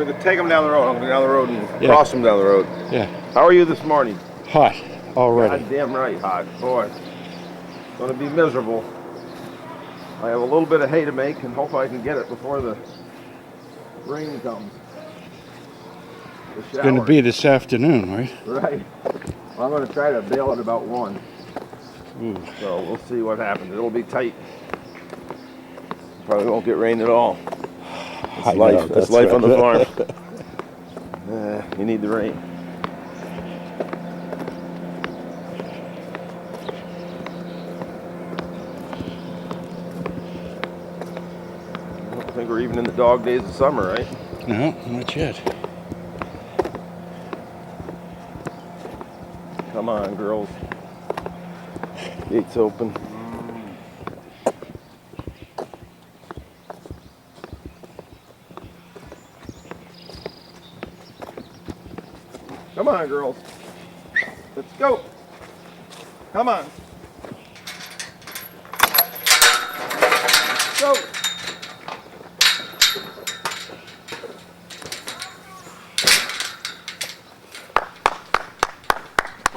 gonna take them down the road. I'm gonna go down the road and Yeah. cross them down the road. Yeah. How are you this morning? Hot already. Goddamn right hot. Boy, it's gonna be miserable. I have a little bit of hay to make and hope I can get it before the rain comes. It's going to be this afternoon, right? Right. Well, I'm going to try to bail at about 1. Ooh. So we'll see what happens. It'll be tight. Probably won't get rain at all. It's life. That's life on the farm. You need the rain. I don't think we're even in the dog days of summer, right? No, not yet. Come on, girls. Gates open. Come on, girls. Let's go. Come on. Let's go.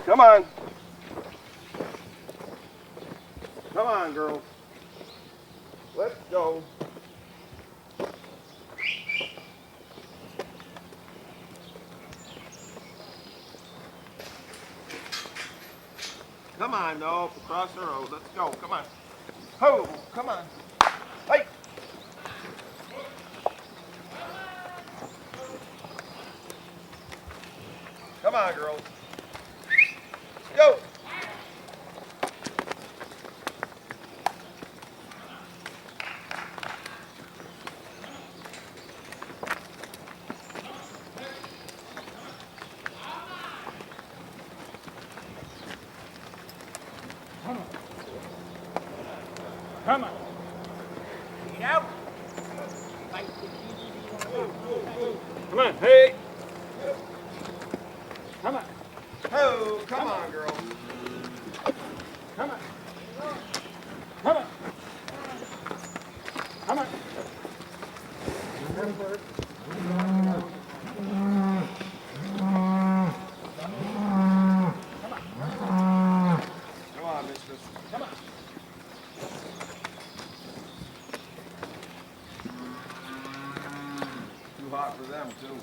Come on. Come on, girls. Let's go. Come on, no, across the road. Let's go. Come on. Ho, come on. Hey. Come on, girls. Go. Come on. Get out. Come on, hey. Come on. Ho, come on, girls. Come on. Come on. Come on. Come on, mistress. Come on. Too hot for them, too.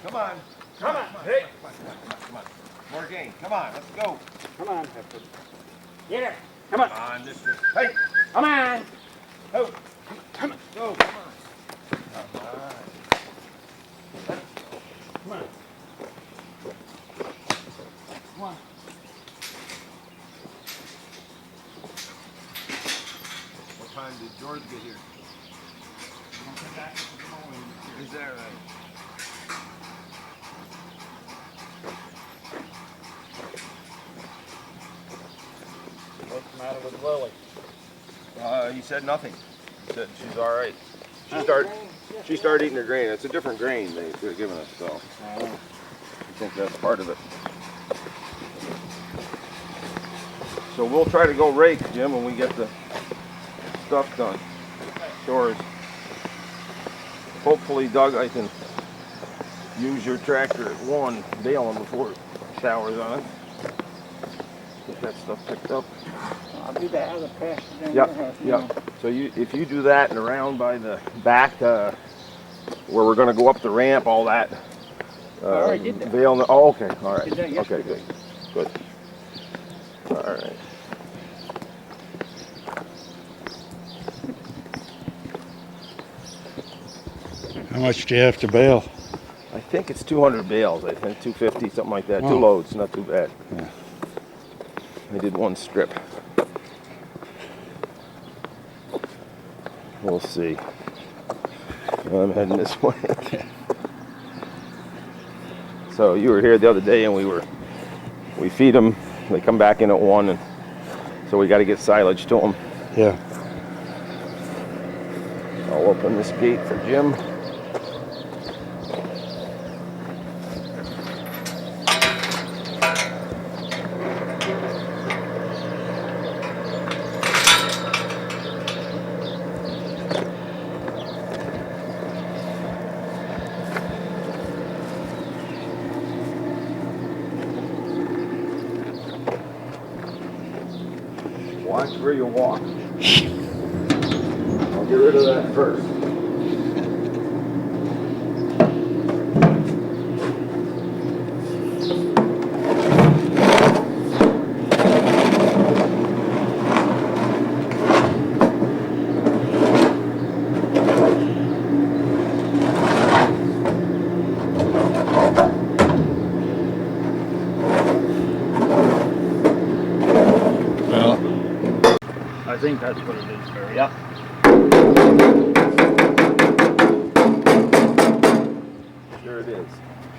Come on. Come on. Hey. Come on. More game. Come on, let's go. Come on, Pepper. Get her. Come on. Come on, mistress. Hey. Come on. Ho. Come on. Go. Come on. Come on. Come on. Come on. What time did George get here? Is that right? What's the matter with Lily? He said nothing. He said she's all right. She started eating her grain. It's a different grain they're giving us, so I think that's part of it. So we'll try to go rake, Jim, when we get the stuff done. Chores. Hopefully, Doug, I can use your tractor at 1, baling before it showers on it. Get that stuff picked up. I'll do that other pasture down Yep, your house. yep. So if you do that and around by the back where we're going to go up the ramp, all that. I already did that. Oh, okay, all right. Did that Okay, yesterday. good. All right. How much do you have to bale? I think it's 200 bales. I think 250, something like that. Oh. 2 loads, not too bad. Yeah. I did 1 strip. We'll see. I'm heading this way. So you were here the other day, and we feed them. They come back in at 1, and so we got to get silage to them. Yeah. I'll open this gate for Jim. Watch where you walk. I'll get rid of that first. I think that's what it is, Barry. Yep. Sure it is.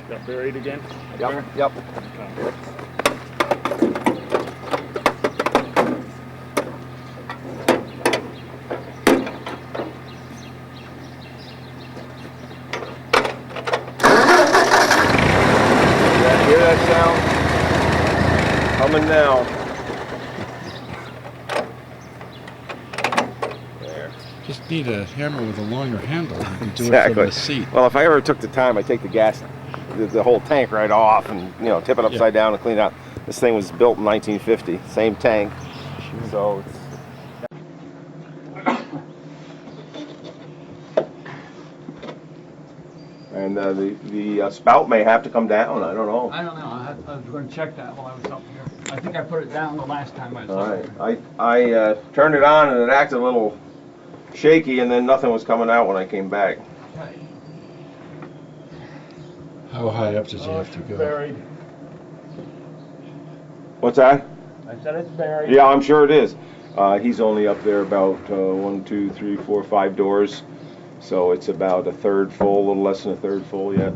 Got buried again? Yep, yep. Okay. Hear that sound? Coming now. There. Just need a hammer with a longer handle. You can do it Exactly. from the seat. Well, if I ever took the time, I'd take the gas, the whole tank right off and, you know, tip it upside down and clean it out. This thing was built in 1950, same tank. So it's... And the spout may have to come down. I don't know. I don't know. I was going to check that while I was up here. I think I put it down the last time I was All up right. here. I turned it on and it acted a little shaky, and then nothing was coming out when I came back. Okay. How high up does he have to go? Buried. What's that? I said it's buried. Yeah, I'm sure it is. He's only up there about 1, 2, 3, 4, 5 doors. So it's about a third full, a little less than a third full yet.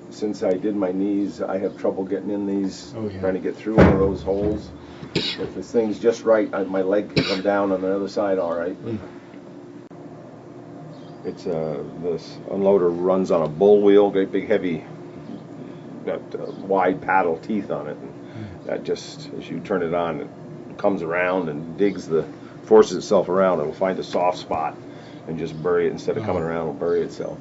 Since I did my knees, I have trouble getting in these, trying to get through one of those holes. If this thing's just right, my leg can come down on the other side all right. It's this unloader runs on a bull wheel, great big heavy, got wide paddle teeth on it. And that just, as you turn it on, it comes around and forces itself around. It'll find a soft spot and just bury it. Instead of coming around, it'll bury itself.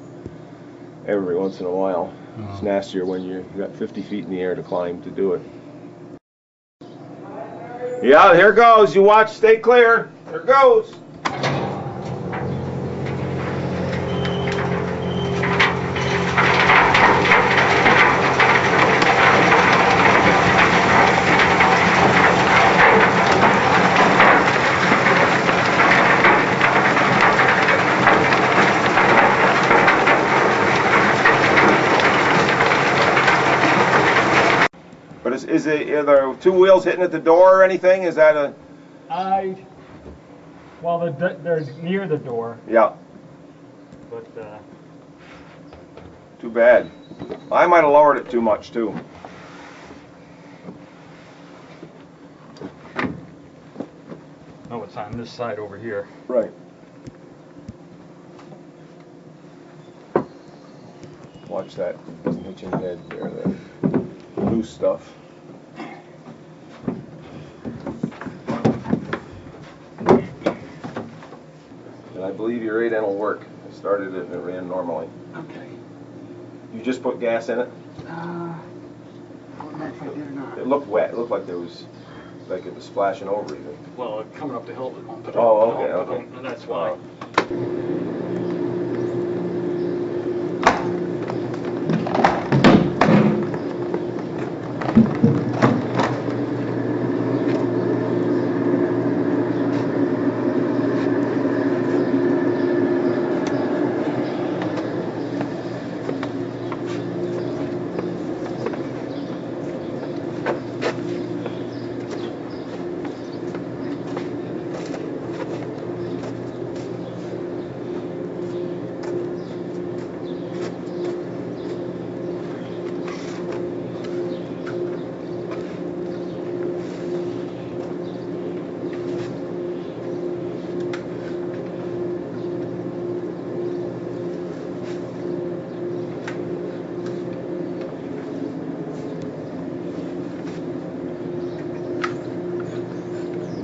Every once in a while. It's nastier when you've got 50 feet in the air to climb to do it. Yeah, here goes. You watch, stay clear. There goes. But are there 2 wheels hitting at the door or anything? Is that a... Well, they're near the door, Yeah, but too bad. I might have lowered it too much too. no, it's on this side over here. Right. Watch that. It doesn't hit you in the head there. The loose stuff. And I believe your 8N will work. I started it and it ran normally. Okay. You just put gas in it? I don't know if I did or not. It looked wet. It looked like there was, like it was splashing over even. Well, coming up the hill, it won't put Oh, okay, okay. And that's why.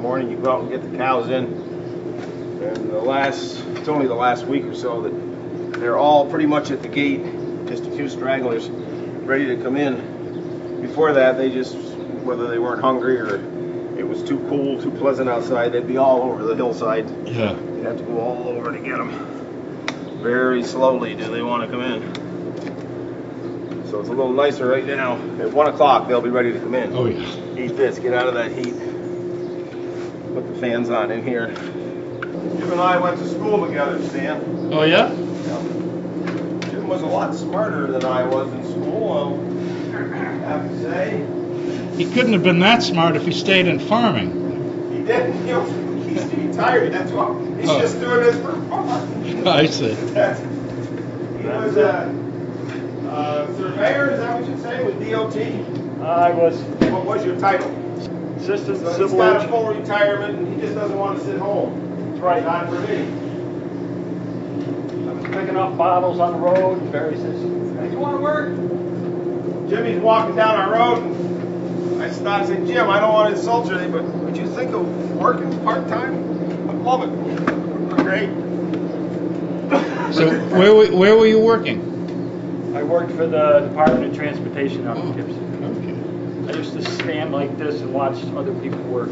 Morning, you go out and get the cows in, and it's only the last week or so that they're all pretty much at the gate, just a few stragglers ready to come in. Before that, they just whether they weren't hungry or it was too cool, too pleasant outside, they'd be all over the hillside. Yeah. You'd have to go all over to get them. Very slowly do they want to come in. So it's a little nicer right now. At 1 o'clock, they'll be ready to come in. Oh, yeah. Eat this, get out of that heat. Put the fans on in here. Jim and I went to school together, Stan. Oh, yeah? Jim was a lot smarter than I was in school, I have to say. He couldn't have been that smart if he stayed in farming. He didn't. He's retired. That's why he's just doing this for fun. I see. He was a surveyor, is that what you say, with DOT? I was What was your title? assistant So he's civil got a engineer. full retirement and he just doesn't want to sit home. That's right. Not for me. I was picking up bottles on the road, and Barry says, "Hey, you want to work?" Jimmy's walking down our road and I stopped and said, Jim, I don't want to insult you, but would you think of working part-time? I love it. Great. So where were you working? I worked for the Department of Transportation out in Gibson. Okay. I used to stand like this and watch other people work.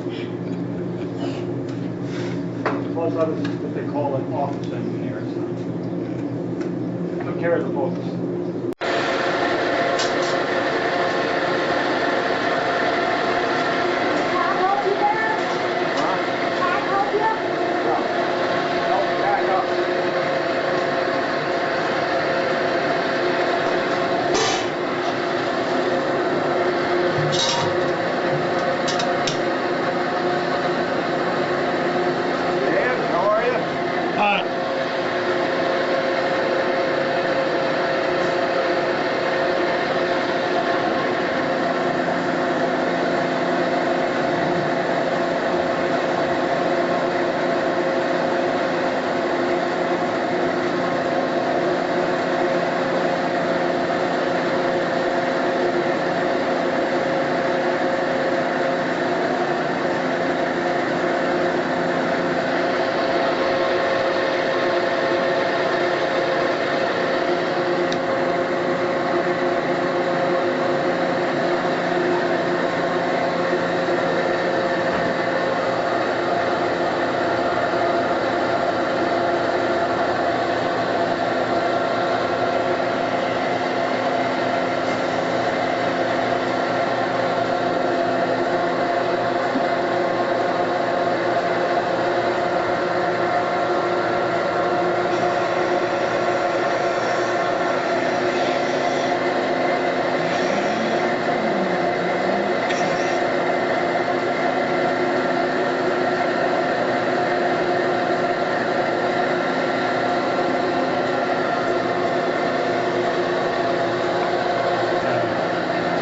Plus, I was what they call an office engineer. So took care of the books.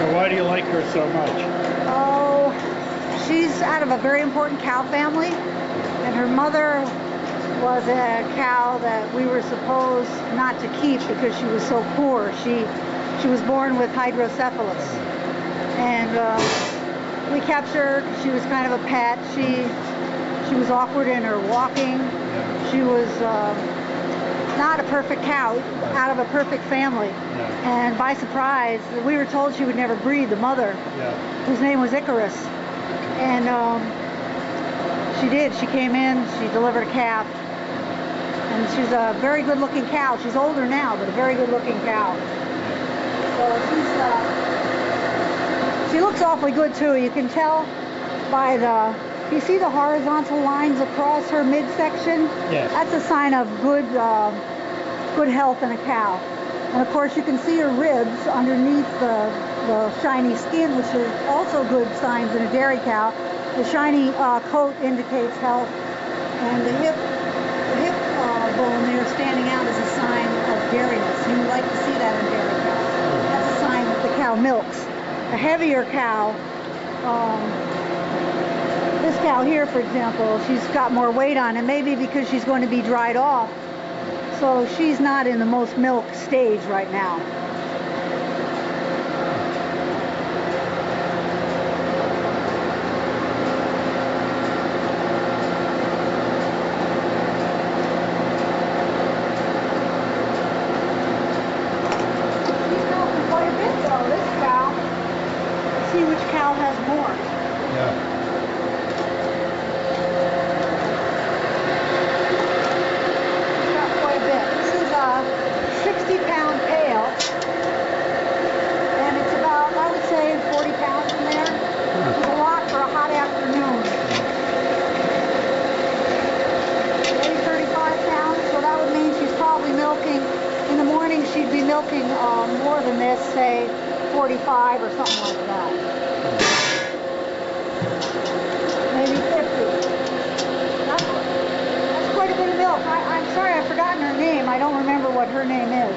So why do you like her so much? Oh, she's out of a very important cow family, and her mother was a cow that we were supposed not to keep because she was so poor. She was born with hydrocephalus, and we kept her. She was kind of a pet. She was awkward in her walking. She was not a perfect cow, out of a perfect family. And by surprise, we were told she would never breed, the mother, whose name was Icarus. And she did. She came in, she delivered a calf. And she's a very good-looking cow. She's older now, but a very good-looking cow. So she looks awfully good, too. You can tell by you see the horizontal lines across her midsection? Yes. That's a sign of good health in a cow. And of course you can see her ribs underneath the shiny skin, which are also good signs in a dairy cow. The shiny coat indicates health, and the hip bone there standing out is a sign of dairiness. You like to see that in dairy cows. That's a sign that the cow milks. A heavier cow, this cow here, for example, she's got more weight on, and maybe because she's going to be dried off, so she's not in the most milk stage right now. She's milking quite a bit though, this cow. Let's see which cow cow has more. Yeah. She's got quite a bit. This is a 60-pound pail, and it's about, I would say, 40 pounds in there. It's a lot for a hot afternoon. Maybe 35 pounds, so that would mean she's probably milking, in the morning she'd be milking more than this, say 45 or something like that. Maybe 50. That's quite a bit of milk. I'm sorry, I've forgotten her name. I don't remember what her name is.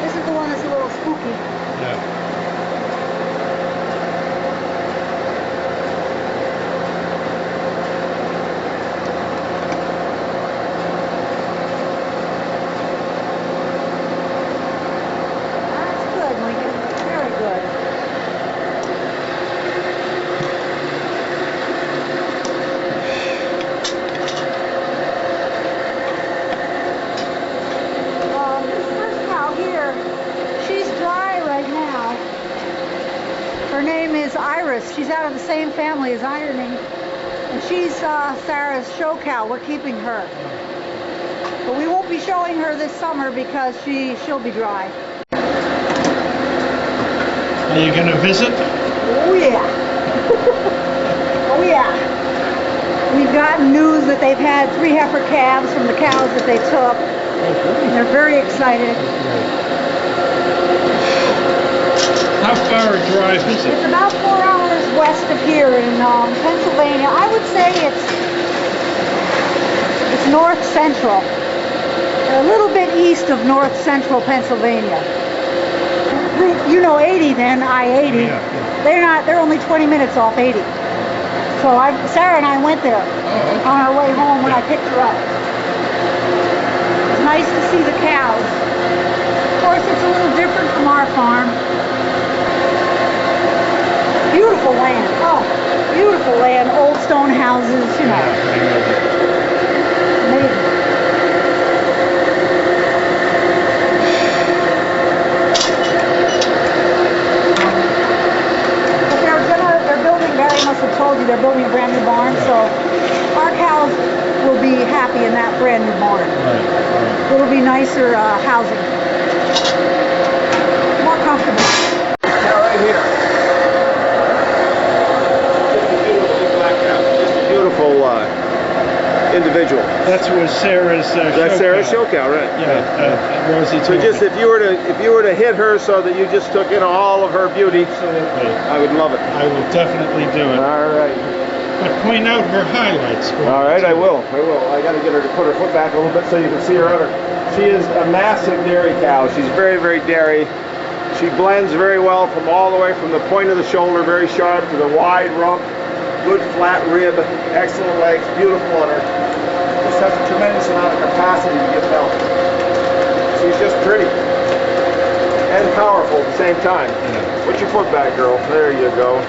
This is the one that's a little spooky. Yeah. That's good, Lincoln. Very good. This first cow here, she's dry right now. Her name is Iris. She's out of the same family as Ironing. And she's Sarah's show cow. We're keeping her. But we won't be showing her this summer because she'll be dry. Are you going to visit? Oh yeah. Oh yeah. We've gotten news that they've had 3 heifer calves from the cows that they took. And they're very excited. How far a drive is It's it? about 4 hours west of here in Pennsylvania. I would say it's north central. A little bit east of north central Pennsylvania. You know 80 then, I-80. Yeah. They're only 20 minutes off 80. So Sarah and I went there on our way home when I picked her up. It's nice to see the cows. Of course, it's a little different from our farm. Beautiful land. Oh, beautiful land. Old stone houses, you know. Amazing. I must have told you they're building a brand new barn, so our cows will be happy in that brand new barn. Right. It'll be nicer housing, more comfortable. Now right here. Just a beautiful individual. That's was Sarah's That's Sarah's show cow, right? Yeah, Rosey So told just me. if you were to hit her so that you just took in all of her beauty, Absolutely. I would love it. I will definitely do it. All right. But point out her highlights for me. All right, I will. I got to get her to put her foot back a little bit so you can see her udder. She is a massive dairy cow. She's very, very dairy. She blends very well from all the way from the point of the shoulder, very sharp, to the wide rump, good flat rib, excellent legs, beautiful udder. Just has a tremendous amount of capacity to give milk. She's just pretty and powerful at the same time. Yeah. Put your foot back, girl. There you go.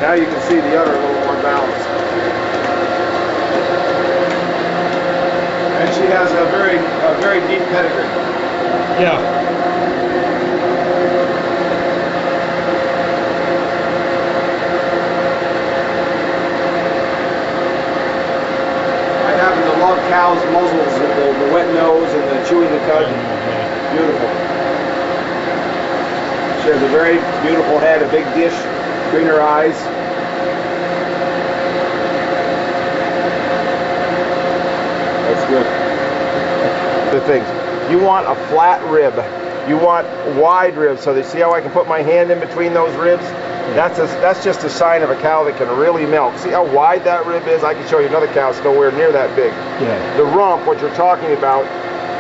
Now you can see the udder a little more balanced. And she has a very deep pedigree. Yeah. I happen to love cows' muzzles and the wet nose and the chewing the cud. Beautiful. She has a very beautiful head, a big dish between her eyes. That's good. The things. You want a flat rib. You want wide ribs. So they see how I can put my hand in between those ribs? That's just a sign of a cow that can really milk. See how wide that rib is? I can show you another cow that's nowhere near that big. Yeah. The rump, what you're talking about,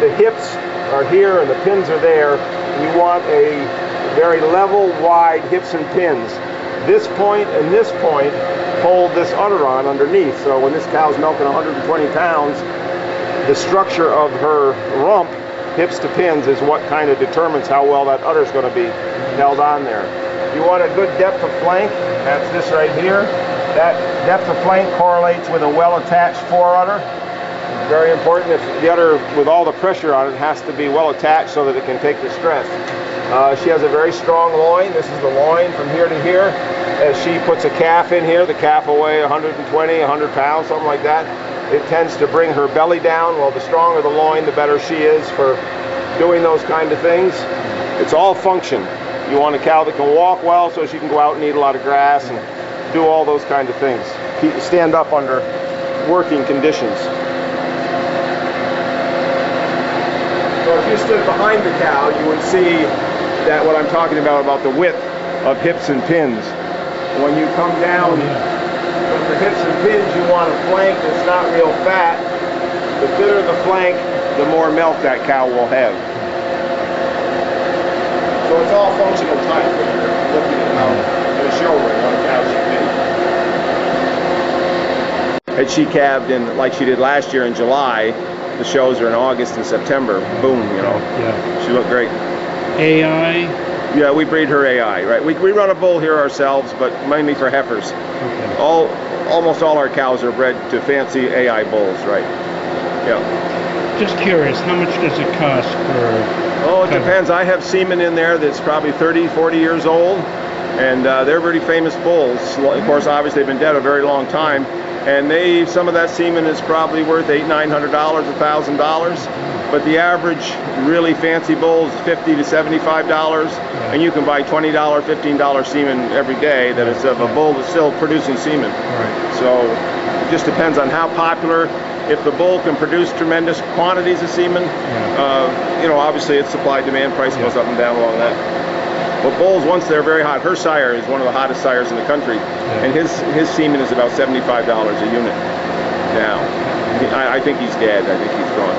the hips are here and the pins are there. You want a very level, wide hips and pins. This point and this point hold this udder on underneath. So when this cow's milking 120 pounds, the structure of her rump, hips to pins, is what kind of determines how well that udder is going to be held on there. You want a good depth of flank, that's this right here. That depth of flank correlates with a well-attached foreudder. It's very important. If the udder, with all the pressure on it, has to be well attached so that it can take the stress. She has a very strong loin. This is the loin from here to here. As she puts a calf in here, the calf will weigh 120, 100 pounds, something like that. It tends to bring her belly down. Well, the stronger the loin, the better she is for doing those kind of things. It's all function. You want a cow that can walk well so she can go out and eat a lot of grass and do all those kind of things. Stand up under working conditions. So if you stood behind the cow, you would see that what I'm talking about the width of hips and pins. When you come down from the hips and pins, you want a flank that's not real fat. The thinner the flank, the more milk that cow will have. So it's all functional type when you're looking at how in a show ring what a cow should be. Had she calved in like she did last year in July, the shows are in August and September. Boom, you know. Yeah. She looked great. AI? Yeah, we breed her AI, right? We run a bull here ourselves, but mainly for heifers. Okay. Almost all our cows are bred to fancy AI bulls, right? Yeah. Just curious, how much does it cost for... Oh, it depends. I have semen in there that's probably 30, 40 years old, and they're pretty famous bulls. Of course, obviously, they've been dead a very long time, and some of that semen is probably worth $800, $900, $1,000. But the average really fancy bull is $50 to $75, and you can buy $20, $15 semen every day that is of a bull that's still producing semen. Right. So it just depends on how popular. If the bull can produce tremendous quantities of semen, you know, obviously its supply-demand price goes up and down along that. But bulls, once they're very hot, her sire is one of the hottest sires in the country, and his semen is about $75 a unit now. I think he's dead. I think he's gone.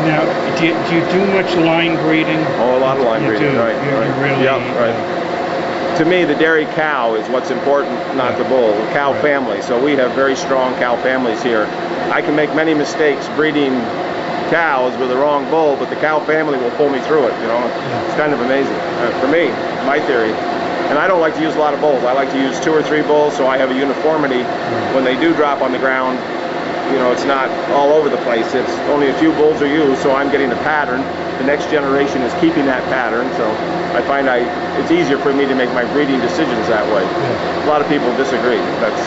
Now, do you do much line breeding? Oh, a lot of line You breeding, do. right? You right. really, Yep, right. To me, the dairy cow is what's important, not the bull. The cow family. So we have very strong cow families here. I can make many mistakes breeding cows with the wrong bull, but the cow family will pull me through it. You know, it's kind of amazing for me. My theory. And I don't like to use a lot of bulls. I like to use 2 or 3 bulls, so I have a uniformity when they do drop on the ground. You know, it's not all over the place. It's only a few bulls are used, so I'm getting a pattern. The next generation is keeping that pattern, so I find it's easier for me to make my breeding decisions that way. A lot of people disagree. That's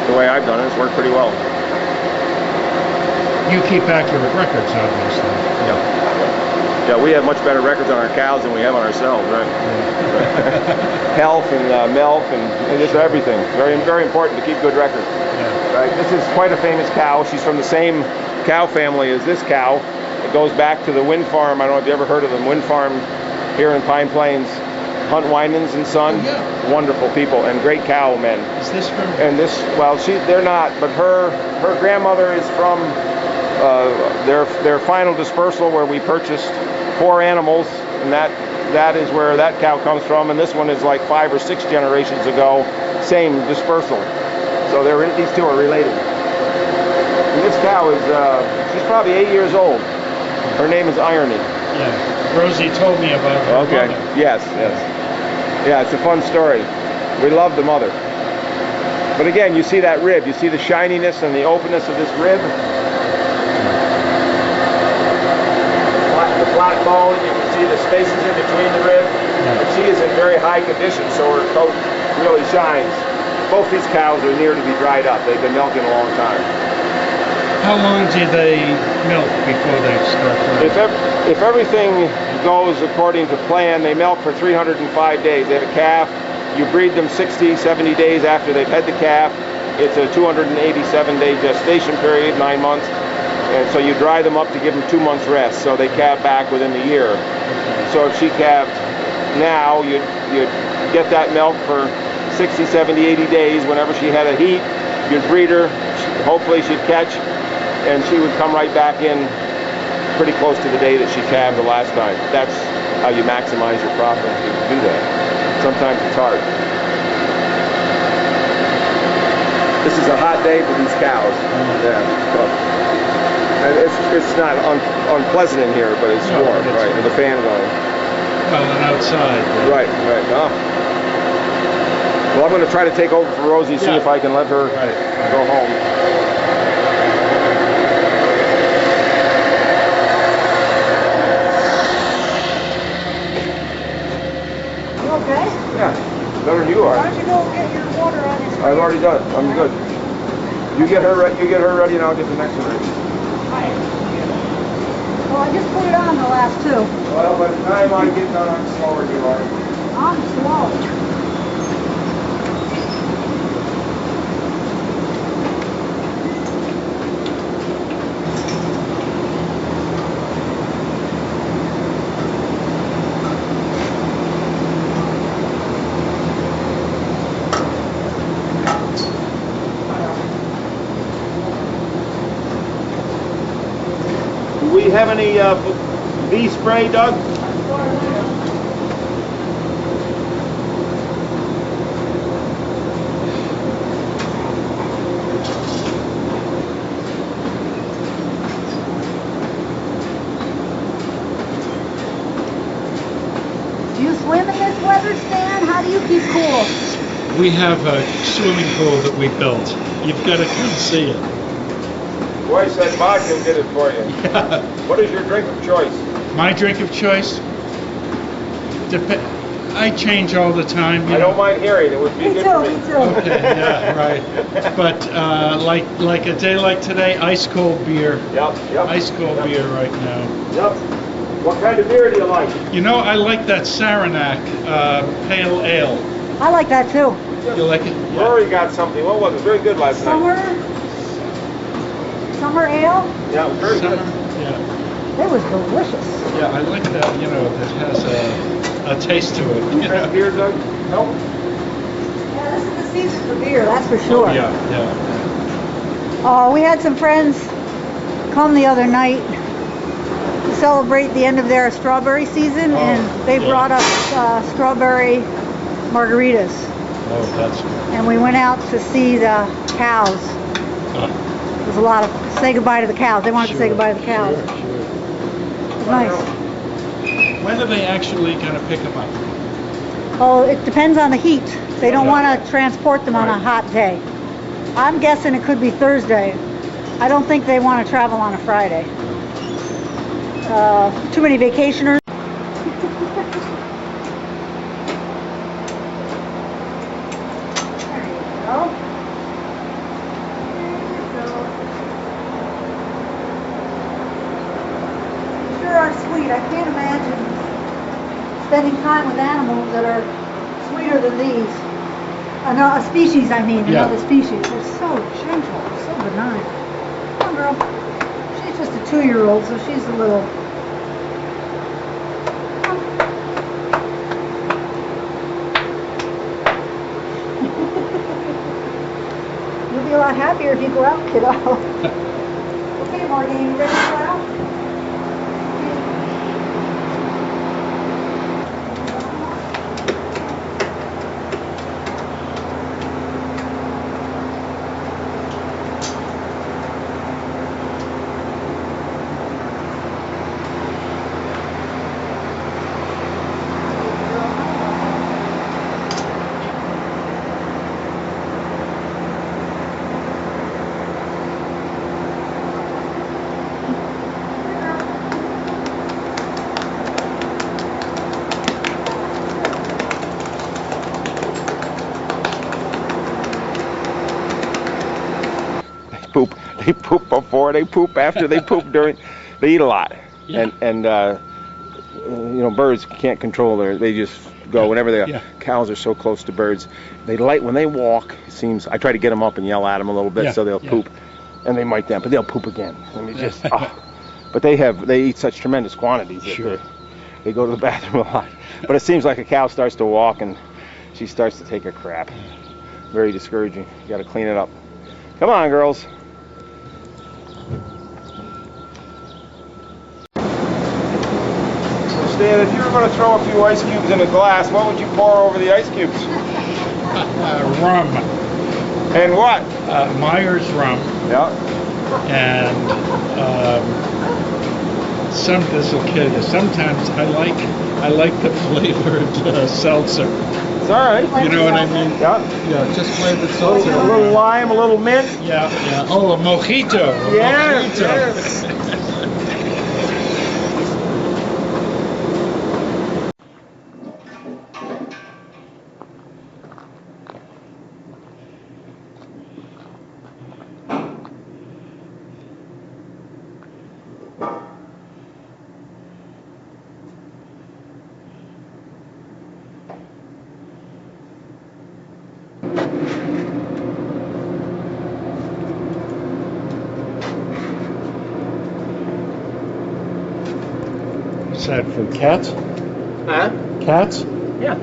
the way I've done it. It's worked pretty well. You keep accurate records, obviously. Yeah, we have much better records on our cows than we have on ourselves, right? Health and milk and just everything. Very, very important to keep good records. Right. This is quite a famous cow. She's from the same cow family as this cow. It goes back to the Wind Farm. I don't know if you ever heard of them. Wind Farm here in Pine Plains. Hunt Winans and Son. Oh, yeah. Wonderful people and great cow men. Is this from? And this, well, they're not, but her grandmother is from their final dispersal where we purchased 4 animals, and that is where that cow comes from. And this one is like 5 or 6 generations ago, same dispersal. So these two are related. And this cow is, she's probably 8 years old. Her name is Irony. Yeah. Rosey told me about her Okay. mother. Yes. Yeah, it's a fun story. We love the mother. But again, you see that rib. You see the shininess and the openness of this rib. The flat bone. You can see the spaces in between the rib. And she is in very high condition, so her coat really shines. Both these cows are near to be dried up. They've been milking a long time. How long do they milk before they start drying? If everything goes according to plan, they milk for 305 days. They have a calf. You breed them 60, 70 days after they've had the calf. It's a 287-day gestation period, 9 months. And so you dry them up to give them 2 months rest, so they calve back within the year. So if she calved now, you'd get that milk for 60, 70, 80 days. Whenever she had a heat, you'd breed her. Hopefully she'd catch, and she would come right back in pretty close to the day that she calved the last time. That's how you maximize your profit if you do that. Sometimes it's hard. This is a hot day for these cows. Yeah. Well, and it's not unpleasant in here, but it's warm, right? With the fan going. Well, and outside. Right. Oh. Well, I'm going to try to take over for Rosey, see if I can let her go home. Better than you Why are. don't you go get your water on his I've already done. I'm good. You get her ready, and I'll get the next one ready. Well, I just put it on the last two. Well, by the time I get done, I'm slower than you are. I'm slow. Do we have any bee spray, Doug? Do you swim in this weather, Stan? How do you keep cool? We have a swimming pool that we built. You've got to come see it. Boy said vodka did it for you. What is your drink of choice? My drink of choice? I change all the time. I don't mind hearing. It would be Me good too, for me. me too. Okay, yeah, right. But like a day like today, ice cold beer. Yep. Ice cold Yep. beer right now. Yep. What kind of beer do you like? You know, I like that Saranac pale ale. I like that too. You like it? Rory got something. What was it? Very good last night. Summer ale? Yeah, it was very Summer. good. Yeah. It was delicious. Yeah, I like that. You know, that has a taste to it. You know? Beer, Doug? Nope. Yeah, this is the season for beer, that's for sure. Yeah, yeah. Oh, we had some friends come the other night to celebrate the end of their strawberry season, and they brought us strawberry margaritas. Oh, that's. And we went out to see the cows. It was a lot of say goodbye to the cows. They wanted to say goodbye to the cows. Sure, sure. It was nice. When are they actually going to pick them up? Oh, it depends on the heat. They don't want to transport them on a hot day. I'm guessing it could be Thursday. I don't think they want to travel on a Friday. Too many vacationers. Sweet. I can't imagine spending time with animals that are sweeter than these. A species, I mean, Yeah. another species. They're so gentle, so benign. Come on, girl. She's just a 2-year-old, so she's a little. You'll be a lot happier if you go out, kiddo. Okay, Morgan, you ready to go out? They poop before, they poop after, they poop during. They eat a lot, Yeah. and you know, birds can't control they just go whenever they. Yeah. Cows are so close to birds. They like when they walk. It seems I try to get them up and yell at them a little bit Yeah, so they'll yeah. poop, and they might then, but they'll poop again. I mean, just. But they eat such tremendous quantities that Sure. they go to the bathroom a lot. But it seems like a cow starts to walk and she starts to take a crap. Very discouraging. You got to clean it up. Come on, girls. Stan, if you were going to throw a few ice cubes in a glass, what would you pour over the ice cubes? Rum. And what? Myers rum. Yeah. And this will kill you. Sometimes I like the flavored seltzer. It's all right. You know what I mean? Yeah. Yeah, just flavored A seltzer. little lime, a little mint. Yeah, yeah. Oh, a mojito. Yes, Mojito. yes. that for cats? Huh? Cats? Yeah.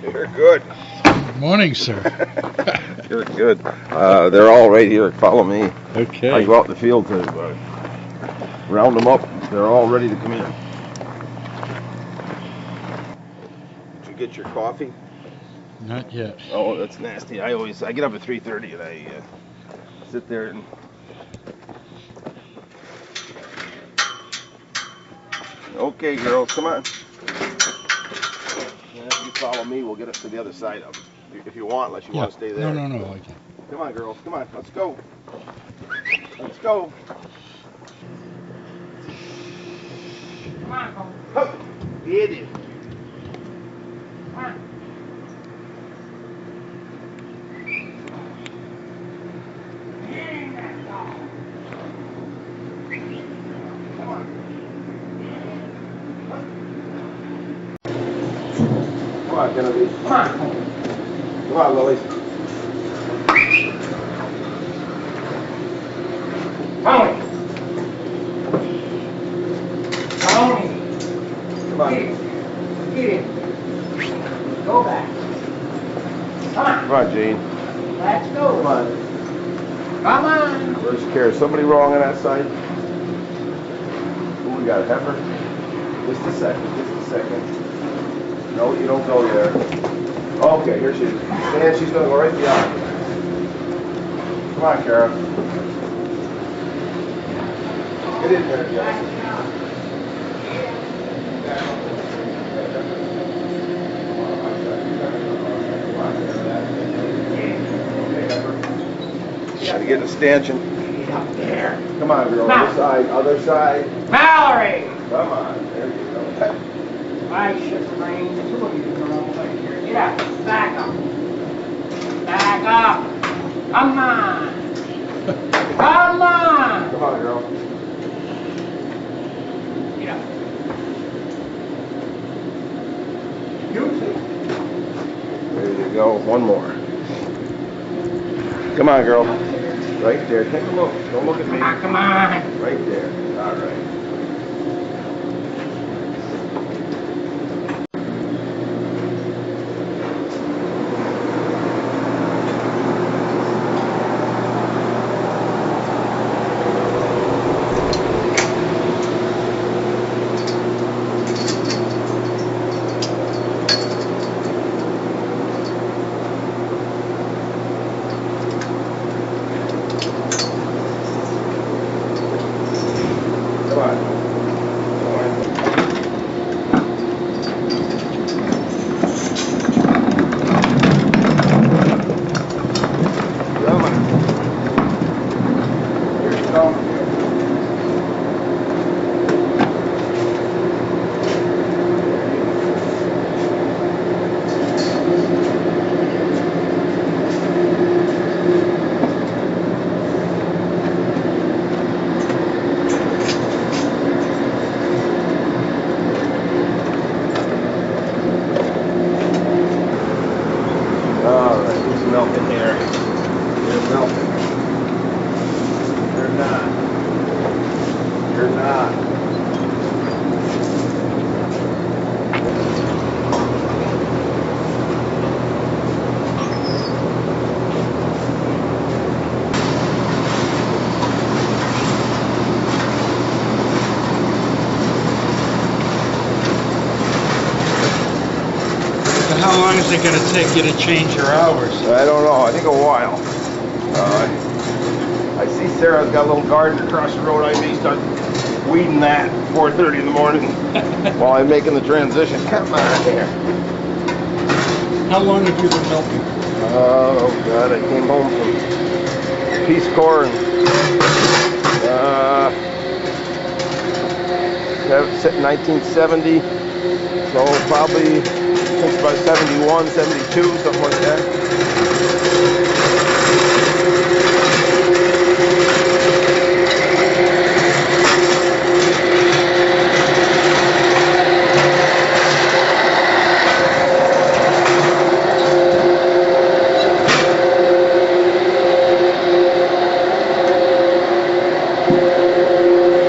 You're good. Good morning, sir. You're good. They're all right here. Follow me. Okay. I go out in the field to round them up. They're all ready to come in. Did you get your coffee? Not yet. Oh, that's nasty. I get up at 3:30 and I sit there and okay, girls, come on. Yeah, if you follow me, we'll get us to the other side of it. If you want, unless you want to stay there. No, I can't. Come on, girls, come on. Let's go. Let's go. Come on, Cole. Hup. Get it. Come on. Dang that dog. Come on. Come on, Kennedy. Come on, Cole. Come on, Lily. Tony. Tony. Come on. Get it. Go back. Come on. Come on, Jane. Let's go. Come on. Come on. Where's Kara? Somebody wrong on that side? Who we got? Heifer? Just a second. No, you don't go there. Okay, here she is. And she's going to go right beyond. Come on, Kara. Get in there, Jesse. Gotta get a stanchion. Get up there. Come on, girl. Other side. Valerie. Come on. There you go. I should bring two of you to the wrong place here. Get up. Back up. Back up. Come on. Come on. Come on, girl. Get up. You two. There you go. One more. Come on, girl. Right there. Take a look. Don't look at me. Come on. Right there. All right. Come on. Come on. Here you go. All right, there's milk in here. There's milk. You're not. You're not. So how long is it going to take you to change your hours? I don't know. I think a while. I see Sarah's got a little garden across the road. I may start weeding that 4:30 in the morning while I'm making the transition. Come on here. How long have you been milking? Oh God! I came home from Peace Corps and 1970. So probably since about 71, 72, something like that.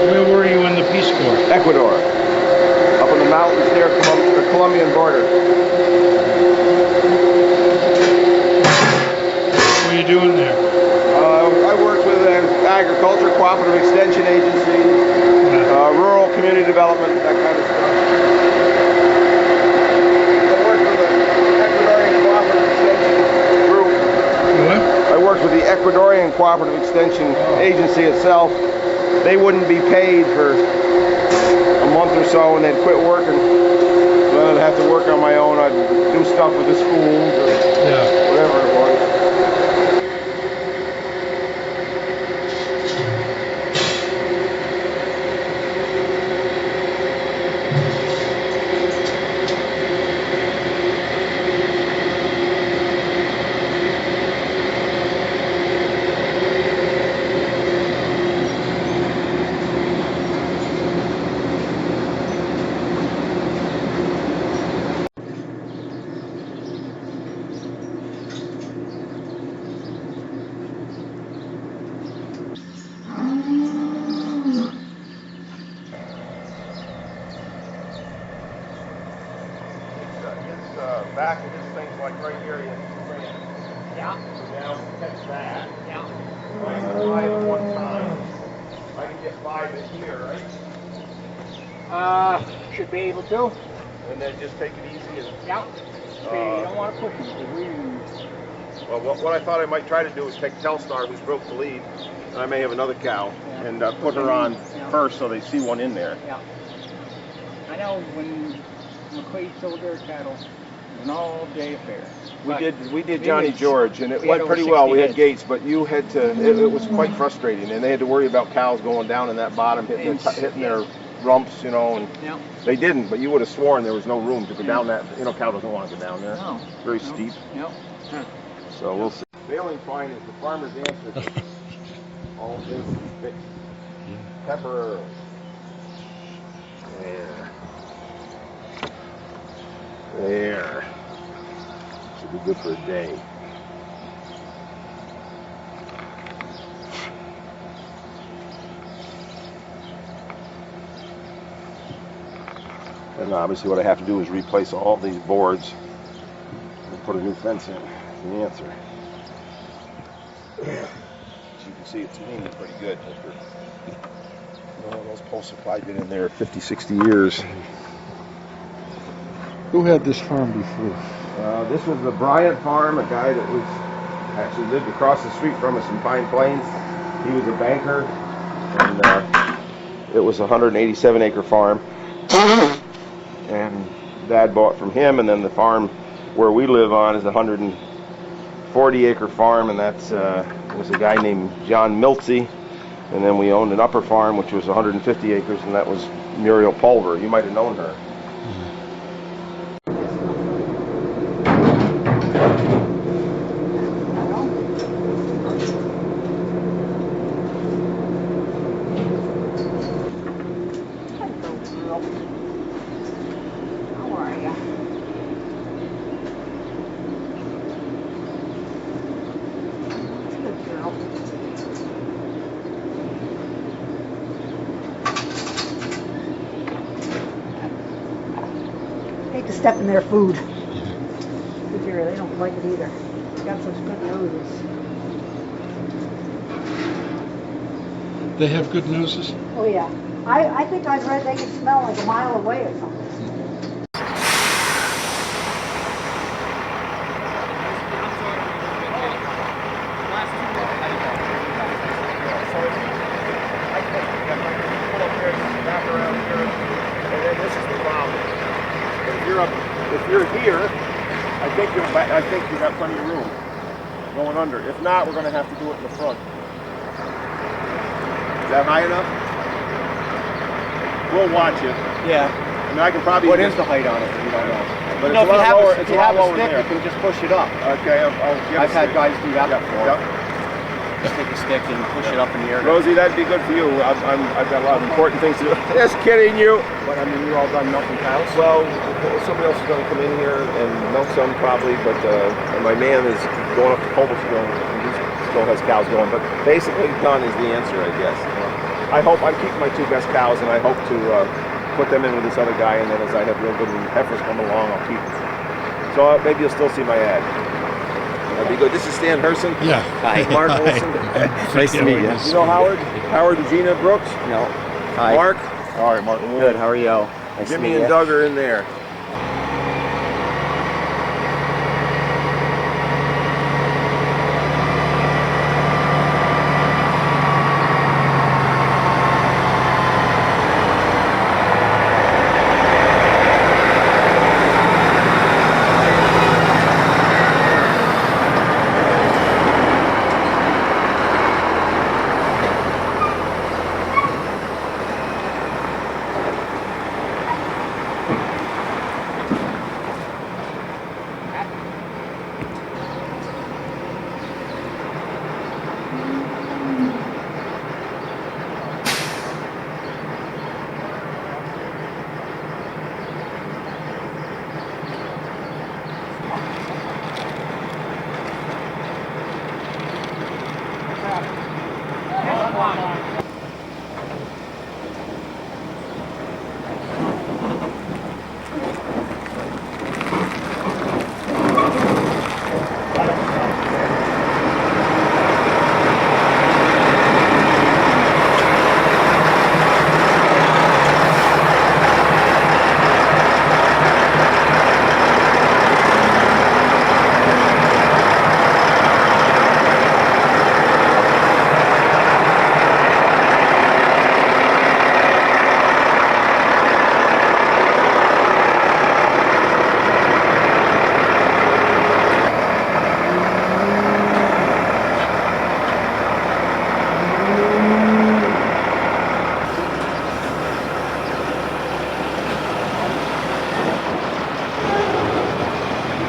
Where were you in the Peace Corps? Ecuador, up in the mountains near the Colombian border. What were you doing there? I worked with an agriculture cooperative extension agency, rural community development, that kind of stuff. I worked with the Ecuadorian cooperative extension group. What? I worked with the Ecuadorian cooperative extension agency itself. They wouldn't be paid for a month or so, and they'd quit working. So I'd have to work on my own. I'd do stuff with the schools or whatever it was. Back of this thing's like right here. You have two branches. Yeah. So now catch that. Yeah. Right, 5 at one time. I can get 5 in here, right? Should be able to. And then just take it easy and. Yeah. You don't want to push it. Well, what I thought I might try to do is take Telstar, who's broke the lead, and I may have another cow, and put her on first so they see one in there. Yeah. I know when McQuaid sold their cattle, it was an all-day affair. We did Johnny George, and it went pretty well. We had gates, but you had to. It was quite frustrating, and they had to worry about cows going down in that bottom, hitting their rumps, you know, and they didn't. But you would have sworn there was no room to go down that. You know, cow doesn't want to go down there. No. Very steep. Yep. So we'll see. Baling twine is the farmer's answer to all this fixed temporarily. There. Should be good for a day. And obviously what I have to do is replace all these boards and put a new fence in. That's the answer. As you can see, it's leaning pretty good. Those posts have probably been in there 50, 60 years. Who had this farm before? This was the Bryant farm, a guy that was actually lived across the street from us in Pine Plains. He was a banker, and it was a 187-acre farm. And Dad bought from him, and then the farm where we live on is a 140-acre farm, and that's was a guy named John Miltsey. And then we owned an upper farm, which was 150 acres, and that was Muriel Pulver. You might have known her. How are you? Good girl. Hate to step in their food. Good dear, they don't like it either. They got such good noses. They have good noses? Oh yeah. I think I've read they can smell like a mile away or something. If you're here, I think you got plenty of room going under. If not, we're going to have to do it in the front. Is that high enough? We'll watch it. Yeah. I mean, I can probably. What is the height on it? You don't know. But No, it's a lot lower. if It's you a lot have a lower stick, there. you can just push it up. Okay, I'll get I've had guys do that Yep, before. yep. Just take a stick and push it up in the air. Rosey, that'd be good for you. I've got a lot of important things to do. Just kidding you. But I mean, you're all done milking cows? Well, somebody else is going to come in here and milk some probably, but my man is going up to Cobblestone. He still has cows going, but basically done is the answer, I guess. I hope I'm keeping my two best cows, and I hope to put them in with this other guy, and then as I have real good heifers come along, I'll keep them. So maybe you'll still see my ad. That'd be good. This is Stan Herson. Yeah. Hi, Mark Olson. Nice to meet you. You know Howard? Howard and Gina Brooks? No. Hi. Mark? All right, Mark. Good, how are you? Nice to Jimmy meet and you. Doug are in there.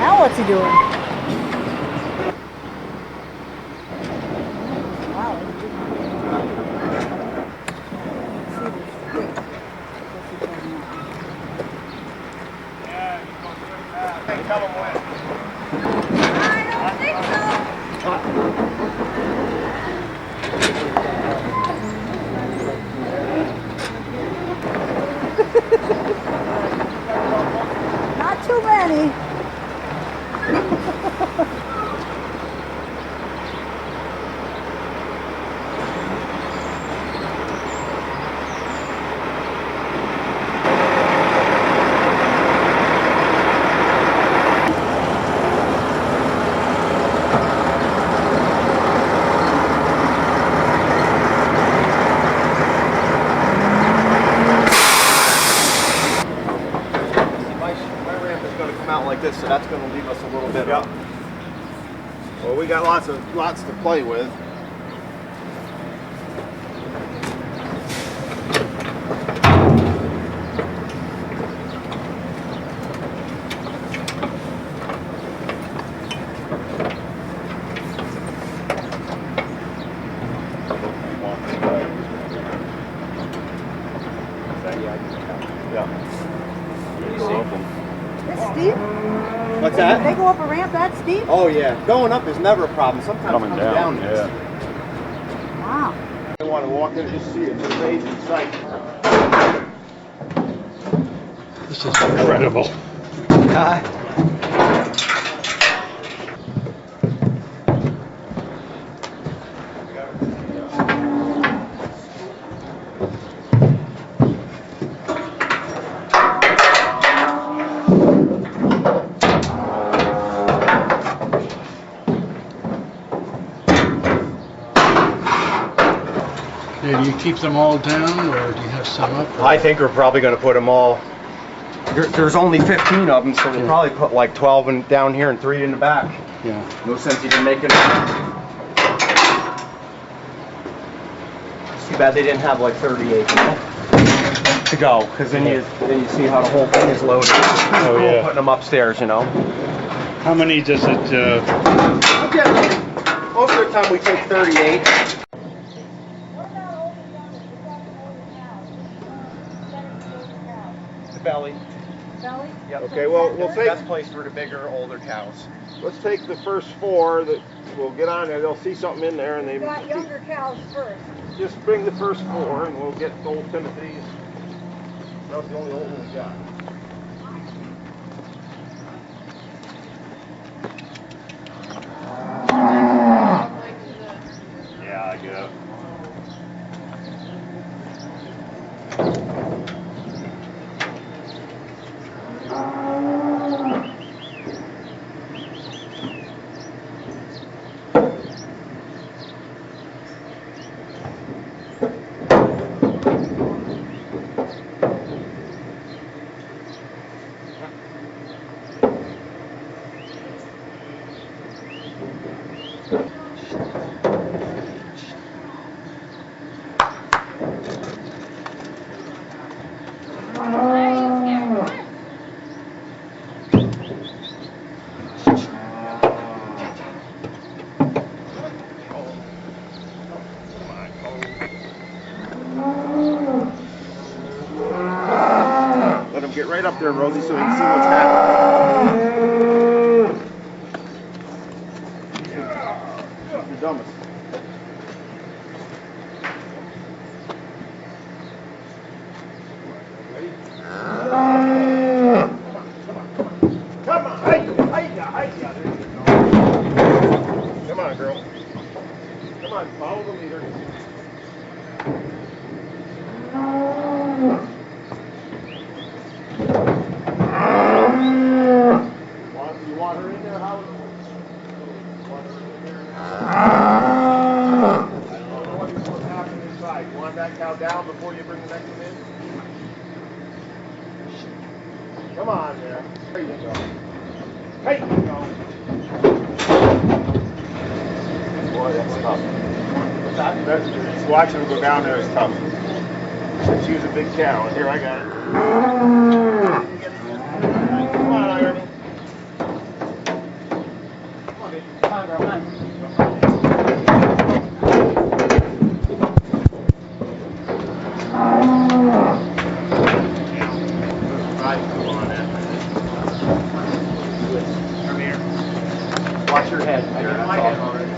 Now what's he doing? Wow. Hey, tell them when. I don't think so. like this, so that's going to leave us a little bit up. Well, we got lots to play with. What's that? They go up a ramp that steep? Oh yeah, going up is never a problem. Sometimes coming down is. Wow. I want to walk in and just see it. It's amazing sight. This is incredible. Do you keep them all down, or do you have some up? I think we're probably going to put them all. There's only 15 of them, so we'll probably put like 12 down here and 3 in the back. Yeah. No sense even making it. It's too bad they didn't have like 38 to go, because then you see how the whole thing is loaded. Oh yeah. Putting them upstairs, you know. How many does it? Most of the time we take 38. Belly. Belly? Yep. Okay, well, we'll It's the take. best place for the bigger, older cows. Let's take the first 4 that we'll get on there. They'll see something in there, and they We've got younger cows first. just bring the first 4, and we'll get old Timothy's. That's the only old one we got. Yeah, I get it. Let him get right up there, Rosie, so we can see what's happening. He's the dumbest. Ready? Come on, hiya. There you go. Come on, girl. Come on, follow the leader. You want her in there? How is it? You want her in there? I don't know what's happening inside. You want that cow down before you bring the next one in? Come on there. There you go. Hey, you go. Boy, that's tough. That's, watching her go down there is tough. She was a big cow, and here I got her. Come on, Irving. Come on, girl, come on. Come here. Watch your head. I got my head already.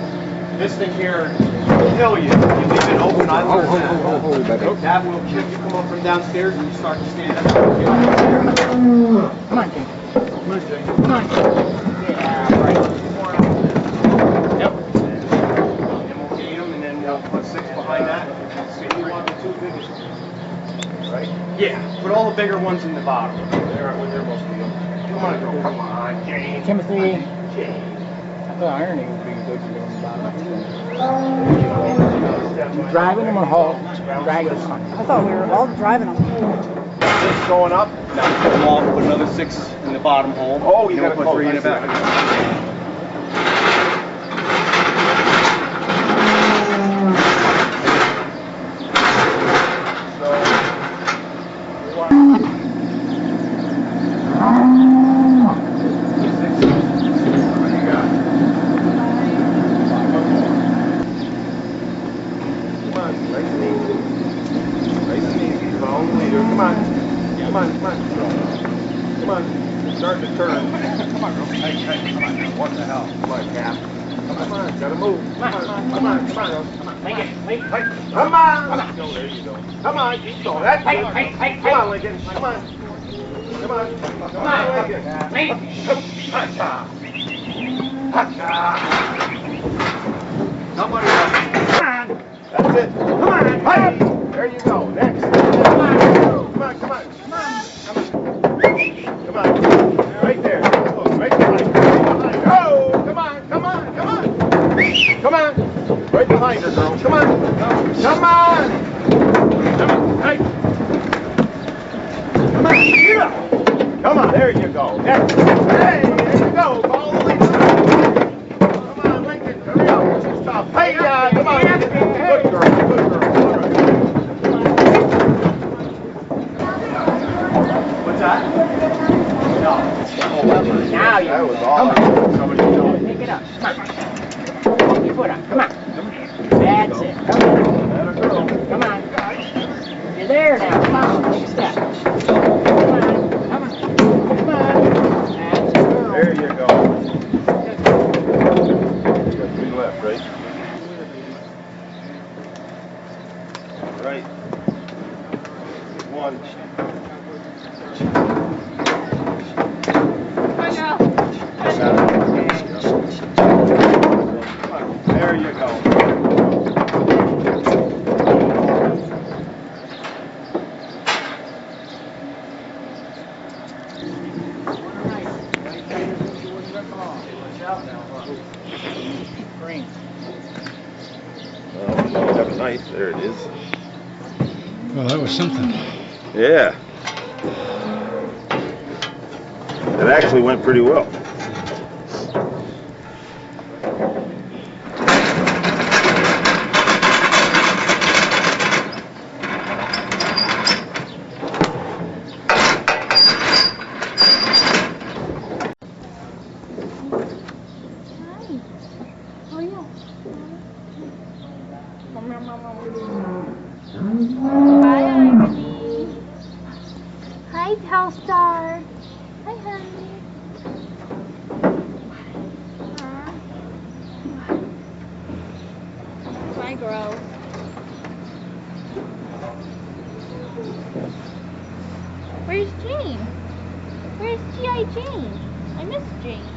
This thing here will kill you. You leave it open. I learned that. That will kill you. Come up from downstairs and you start to stand up. Come on, Jake. Come on, Jake. Come on. Yeah, right. Yep. And we'll gate them and then we'll put 6 behind that. So you want the 2 biggest ones, right? Yeah. Put all the bigger ones in the bottom. They're supposed to be. Come on, girl. Come on, Jane. Timothy. Jane. I thought ironing would be good to do on the bottom. You driving them or haul? Dragging them? I thought we were all driving them. 6 going up? Now put them off, put another 6 in the bottom hole. Oh, you then gotta we'll put 3 in the back. Come on. Starting to turn. Come on, Rosey. Hey, come on now. What the hell? Come on, Cap. Come on, gotta move. Come on. Come on. Make it. Come on. Go, there you go. Come on, keep going. That's it. Come on, Lincoln. Come on. Come on. Come on, Lincoln. Hacha. Nobody else. Come on. That's it. Come on. Hey. There you go. Next. Come on. Come on. Come on. Come on. Right there. Right behind her. Oh, come on. Come on. Come on. Come on. Right behind her, girl. Come on. Come on. Come on. Hey. Come on. Yeah. Come on. There you go. Next. Hey, there you go. Follow the lead. Come on, Lincoln. Hurry up. Stop. Hey, come on. Good girl. Good girl. All right. What's that? No. Now you That was awesome. Somebody told me. pick it up. Come on. Hold your foot up. Come on. That's it. Come on. That a girl. Come on. You're there now. Come on. Take a step. Come on. Come on. Come on. That's it, girl. There you go. You got 3 left, right? Right. 1. There you go. Green. You have a knife. There it is. Well, that was something. Yeah. It actually went pretty well. Hi, Irony. Hi, Telstar. Hi, honey. Hi, girl. Where's Jane? Where's G.I. Jane? I miss Jane.